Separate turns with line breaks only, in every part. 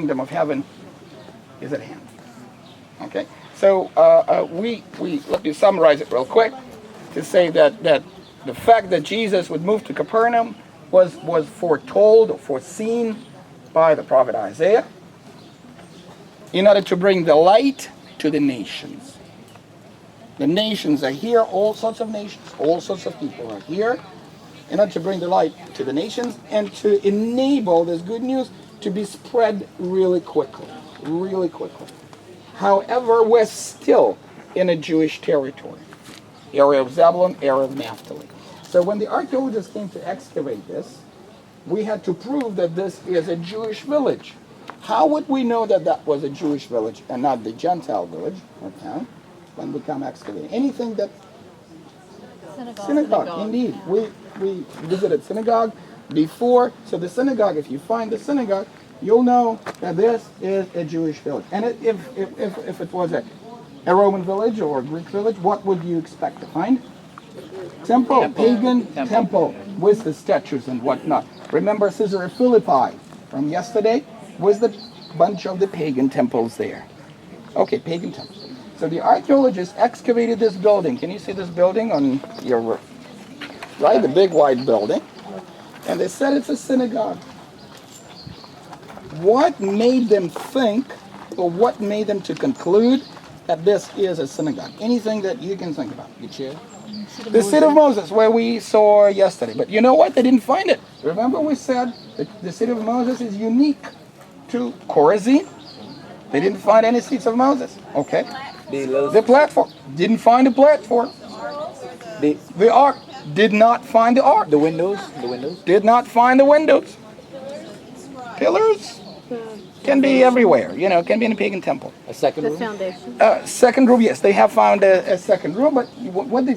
kingdom of heaven is at hand. Okay, so let me summarize it real quick to say that the fact that Jesus would move to Capernaum was foretold or foreseen by the prophet Isaiah in order to bring the light to the nations. The nations are here, all sorts of nations, all sorts of people are here in order to bring the light to the nations and to enable this good news to be spread really quickly, really quickly. However, we're still in a Jewish territory, area of Zebulun, area of Naphtali. So when the archaeologists came to excavate this, we had to prove that this is a Jewish village. How would we know that that was a Jewish village and not the Gentile village or town when we come excavating? Anything that... Synagogue. Indeed. We visited synagogue before. So the synagogue, if you find the synagogue, you'll know that this is a Jewish village. And if it was a Roman village or a Greek village, what would you expect to find? Temple. Pagan temple with the statues and whatnot. Remember Caesarea Philippi from yesterday? Was the bunch of the pagan temples there. Okay, pagan temples. So the archaeologists excavated this building. Can you see this building on your roof? Right, the big white building. And they said it's a synagogue. What made them think, or what made them to conclude that this is a synagogue? Anything that you can think about? Your chair? The seat of Moses, where we saw yesterday. But you know what? They didn't find it. Remember we said that the seat of Moses is unique to Chorazin? They didn't find any seats of Moses. Okay. The platform. Didn't find the platform. The ark. Did not find the ark.
The windows?
Did not find the windows. Pillars can be everywhere. You know, can be in a pagan temple.
A second room?
The foundation.
Second room, yes. They have found a second room, but what they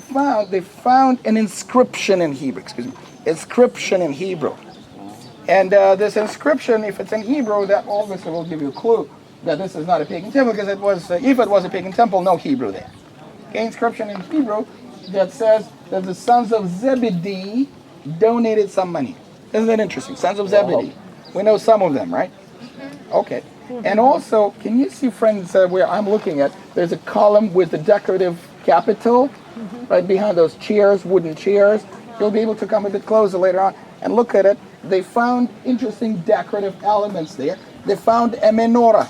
found an inscription in Hebrew. Excuse me. Inscription in Hebrew. And this inscription, if it's in Hebrew, that obviously will give you a clue that this is not a pagan temple, because it was, if it was a pagan temple, no Hebrew there. Okay, inscription in Hebrew that says that the sons of Zebedee donated some money. Isn't that interesting? Sons of Zebedee. We know some of them, right? Okay. And also, can you see, friends, where I'm looking at, there's a column with the decorative capital right behind those chairs, wooden chairs. You'll be able to come a bit closer later on and look at it. They found interesting decorative elements there. They found a menorah.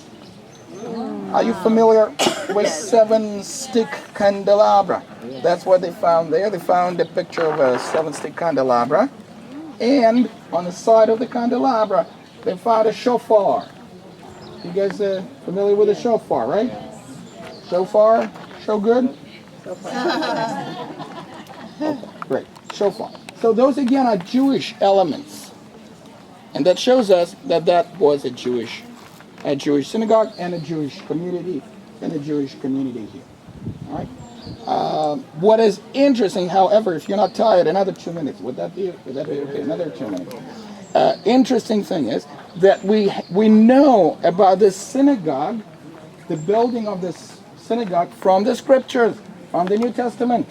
Are you familiar with 7-stick candelabra? That's what they found there. They found a picture of a 7-stick candelabra. And on the side of the candelabra, they found a shofar. You guys familiar with a shofar, right? Shofar? Show good? Okay, great. Shofar. So those again are Jewish elements. And that shows us that that was a Jewish synagogue and a Jewish community here. All right. What is interesting, however, if you're not tired, another 2 minutes. Would that be okay? Another 2 minutes. Interesting thing is that we know about this synagogue, the building of this synagogue, from the scriptures, from the New Testament,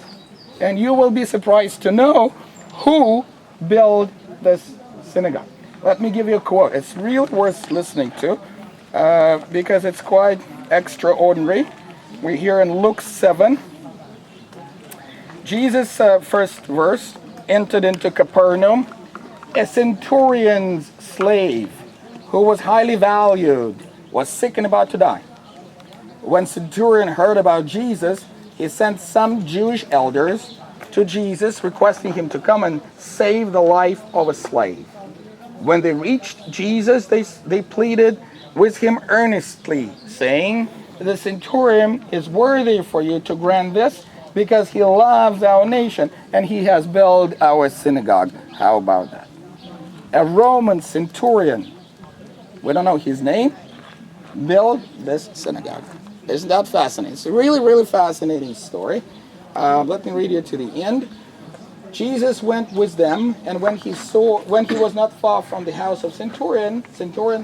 and you will be surprised to know who built this synagogue. Let me give you a quote. It's really worth listening to. Because it's quite extraordinary. We're here in Luke 7. Jesus' first verse, entered into Capernaum. A centurion's slave, who was highly valued, was sick and about to die. When centurion heard about Jesus, he sent some Jewish elders to Jesus, requesting him to come and save the life of a slave. When they reached Jesus, they pleaded with him earnestly, saying, the centurion is worthy for you to grant this, because he loves our nation and he has built our synagogue. How about that? A Roman centurion, we don't know his name, built this synagogue. Isn't that fascinating? It's a really, really fascinating story. Let me read you to the end. Jesus went with them, and when he was not far from the house of Centurion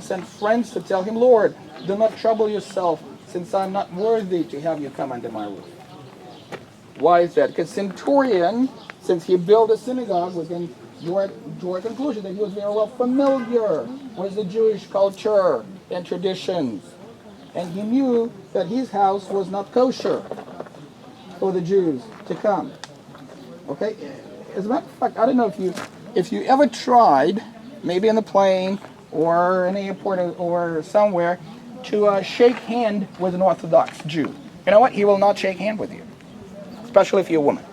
sent friends to tell him, Lord, do not trouble yourself, since I'm not worthy to have you come under my roof. Why is that? Because Centurion, since he built a synagogue, was drew a conclusion that he was very well familiar with the Jewish culture. and traditions. And he knew that his house was not kosher for the Jews to come. Okay? As a matter of fact, I don't know if you ever tried, maybe in the plane or in the airport or somewhere, to shake hand with an Orthodox Jew. You know what? He will not shake hand with you, especially if you're a woman.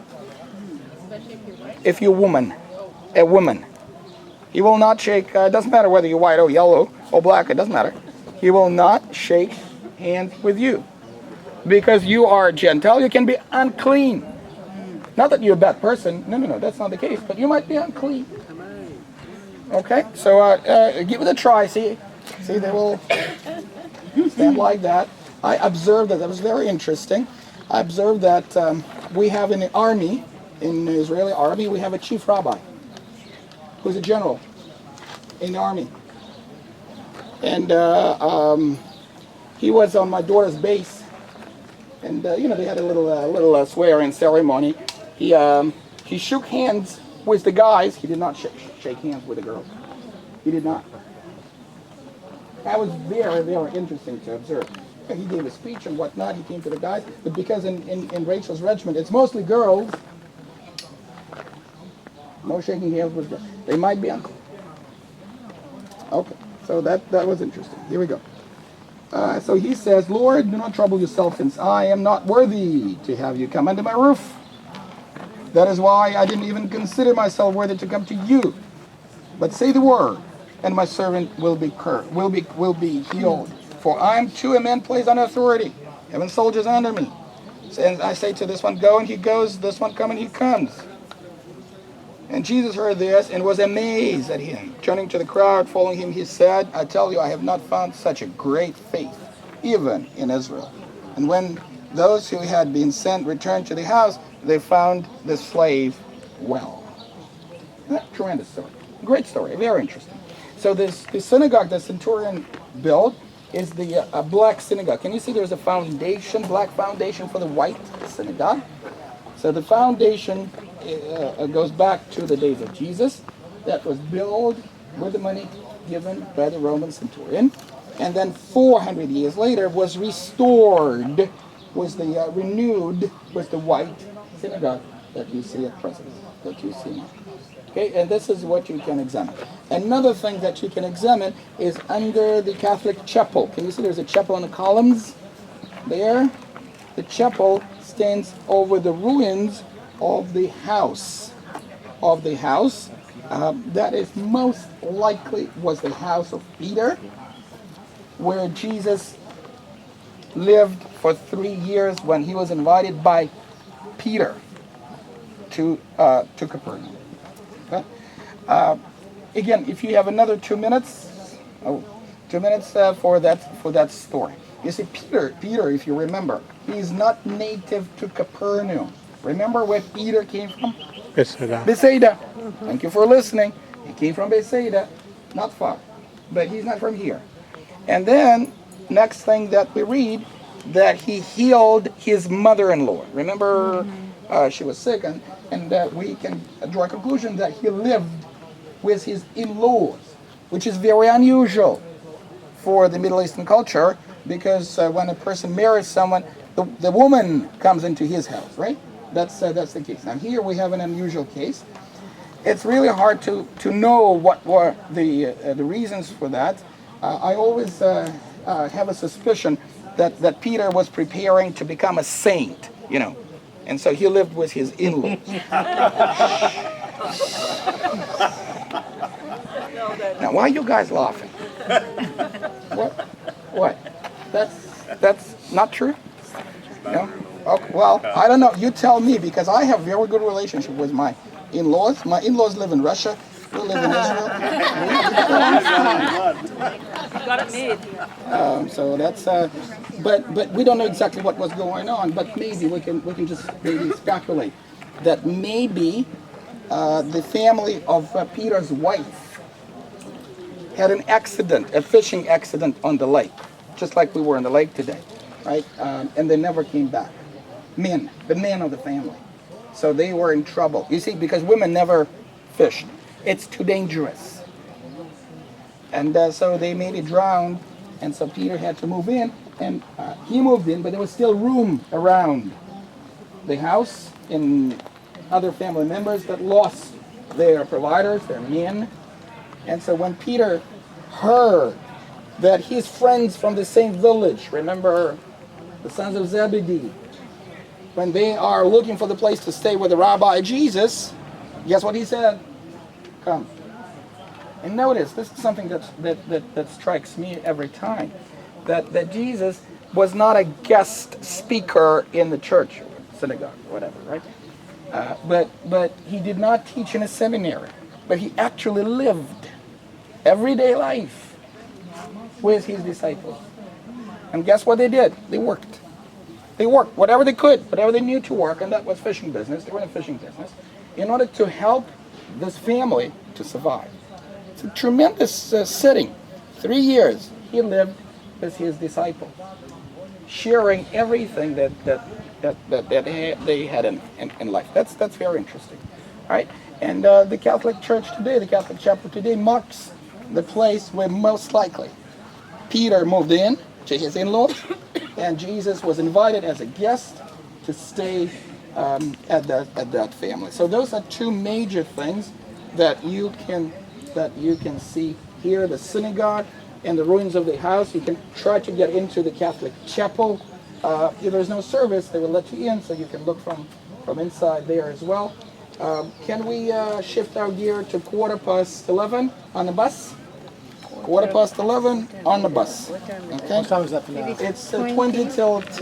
If you're a woman, he will not shake. It doesn't matter whether you're white or yellow or black. It doesn't matter. He will not shake hands with you because you are a Gentile. You can be unclean. Not that you're a bad person. No, that's not the case. But you might be unclean. Okay, so give it a try. See, they will stand like that. I observed that. That was very interesting. I observed that we have in the army, in the Israeli army, we have a chief rabbi who's a general in the army. And he was on my daughter's base. And, they had a little swearing ceremony. He shook hands with the guys. He did not shake hands with the girls. He did not. That was very, very interesting to observe. He gave a speech and whatnot. He came to the guys. But because in Rachel's regiment, it's mostly girls, no shaking hands with girls. They might be unclean. Okay, so that was interesting. Here we go. So he says, Lord, do not trouble yourself, since I am not worthy to have you come under my roof. That is why I didn't even consider myself worthy to come to you. But say the word, and my servant will be healed. For I am to a man placed on authority, having soldiers under me. And I say to this one, go, and he goes. This one, come, and he comes. And Jesus heard this and was amazed at him. Turning to the crowd, following him, he said, I tell you, I have not found such a great faith, even in Israel. And when those who had been sent returned to the house, they found the slave well. Tremendous story. Great story. Very interesting. So the synagogue that centurion built is the black synagogue. Can you see there's a foundation, black foundation for the white synagogue? So the foundation goes back to the days of Jesus, that was built with the money given by the Roman centurion, and then 400 years later was restored, was the renewed with the white synagogue that you see at present, that you see now. Okay, and this is what you can examine. Another thing that you can examine is under the Catholic chapel. Can you see there's a chapel on the columns there? The chapel stands over the ruins of the house. That is most likely was the house of Peter, where Jesus lived for 3 years when he was invited by Peter to Capernaum. Okay? Again, if you have another 2 minutes, 2 minutes for that story. You see, Peter, if you remember, he's not native to Capernaum. Remember where Peter came from? Bethsaida. Thank you for listening. He came from Bethsaida, not far, but he's not from here. And then, next thing that we read, that he healed his mother-in-law. Remember, she was sick, and we can draw a conclusion that he lived with his in-laws, which is very unusual for the Middle Eastern culture, because when a person marries someone, the woman comes into his house, right? That's the case. Now here we have an unusual case. It's really hard to know what were the reasons for that. I always have a suspicion that Peter was preparing to become a saint, and so he lived with his in-laws. Now, why are you guys laughing? What? That's not true? No? Okay, well, I don't know. You tell me, because I have very good relationship with my in-laws. My in-laws live in Russia. We live in Israel.
Got it made.
So that's, but we don't know exactly what was going on. But maybe we can just maybe speculate that maybe the family of Peter's wife had an accident, a fishing accident on the lake, just like we were on the lake today, right? And they never came back. The men of the family. So they were in trouble. You see, because women never fished. It's too dangerous. And so they maybe drowned And so Peter had to move in, and he moved in, but there was still room around the house in other family members that lost their providers, their men. And so when Peter heard that his friends from the same village, remember the sons of Zebedee, when they are looking for the place to stay with the Rabbi Jesus, guess what he said? Come. And notice, this is something that strikes me every time, that Jesus was not a guest speaker in the church, or synagogue, or whatever, right? But he did not teach in a seminary, but he actually lived everyday life with his disciples. And guess what they did? They worked. They worked whatever they could, whatever they knew to work, and that was fishing business. They were in the fishing business, in order to help this family to survive. It's a tremendous setting. 3 years he lived with his disciples, sharing everything that they had in life. That's very interesting. All right? And the Catholic Church today, the Catholic Chapel today, marks the place where most likely Peter moved in to his in-laws, and Jesus was invited as a guest to stay at that family. So those are two major things that you can see here: the synagogue and the ruins of the house. You can try to get into the Catholic chapel. If there's no service, they will let you in, so you can look from inside there as well. Can we shift our gear to 11:15 on the bus? 11:15 on the bus. Okay.
What time is that for now?
It's 20 till 10.